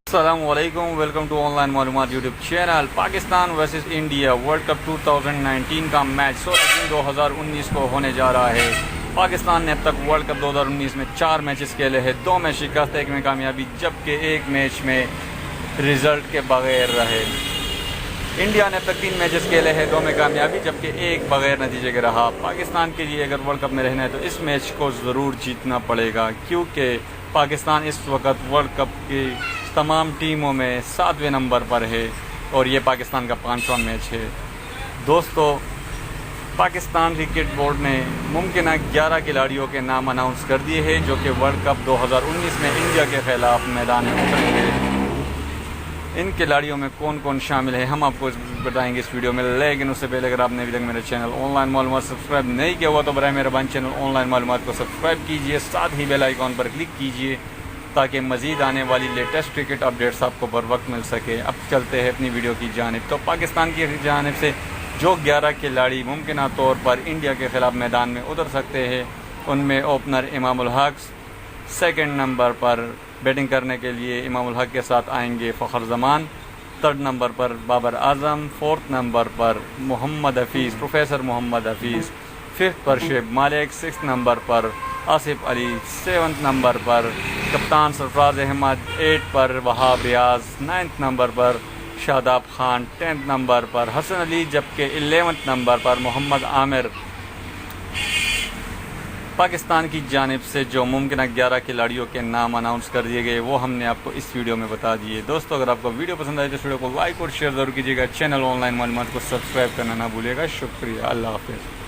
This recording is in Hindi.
अस्सलामुअलैकुम, वेलकम टू ऑनलाइन मालूमात YouTube channel. Pakistan versus India world cup 2019 का मैच 16 जून 2019 को होने जा रहा है। पाकिस्तान ने अब तक वर्ल्ड कप 2019 में 4 मैचेस खेले हैं, 2 में शिकस्त, 1 में कामयाबी, जबकि 1 मैच में रिजल्ट के बगैर रहे। इंडिया ने अब तक 3 मैचेस खेले हैं, 2 में कामयाबी, जबकि 1 बगैर नतीजे के रहा। पाकिस्तान के लिए अगर वर्ल्ड कप में रहना है तो इस मैच को ज़रूर जीतना पड़ेगा, क्योंकि पाकिस्तान इस वक्त वर्ल्ड कप की तमाम टीमों में 7वें नंबर पर है और ये पाकिस्तान का 5वां मैच है। दोस्तों, पाकिस्तान क्रिकेट बोर्ड ने मुमकिन 11 खिलाड़ियों के नाम अनाउंस कर दिए हैं जो कि वर्ल्ड कप 2019 में इंडिया के खिलाफ मैदान में उतरेंगे। इन खिलाड़ियों में कौन कौन शामिल है हम आपको बताएंगे इस वीडियो में, लेकिन उससे पहले अगर आपने अभी तक मेरे चैनल ऑनलाइन मालूमात सब्सक्राइब नहीं किया हुआ तो बराए मेहरबानी चैनल ऑनलाइन मालूमात को सब्सक्राइब कीजिए, साथ ही बेल आइकॉन पर क्लिक कीजिए ताकि मज़ीद आने वाली लेटेस्ट क्रिकेट अपडेट्स आपको बर वक्त मिल सके। अब चलते हैं अपनी वीडियो की जानिब। तो पाकिस्तान की जानिब से जो 11 खिलाड़ी मुमकिन तौर पर इंडिया के ख़िलाफ़ मैदान में उतर सकते हैं, उनमें opener Imamul Haq, second number पर बैटिंग करने के लिए इमामुल हक के साथ आएंगे फ़खर जमान, थर्ड नंबर पर बाबर आजम, फोर्थ नंबर पर मोहम्मद हफीज़, प्रोफेसर मोहम्मद हफीज़, फिफ्थ पर शेब मालिक, सिक्स नंबर पर आसिफ अली, 7th नंबर पर कप्तान सरफराज अहमद, 8 पर वहाब रियाज, 9th नंबर पर शादाब खान, 10th नंबर पर हसन अली, जबकि 11th नंबर पर मोहम्मद आमिर। पाकिस्तान की जानिब से जो मुमकिन 11 खिलाड़ियों के नाम अनाउंस कर दिए गए वो हमने आपको इस वीडियो में बता दिए। दोस्तों, अगर आपको वीडियो पसंद आए तो इस वीडियो को लाइक और शेयर ज़रूर कीजिएगा। चैनल ऑनलाइन मालूमात को सब्सक्राइब करना ना भूलिएगा। शुक्रिया, अल्लाह हाफ़िज़।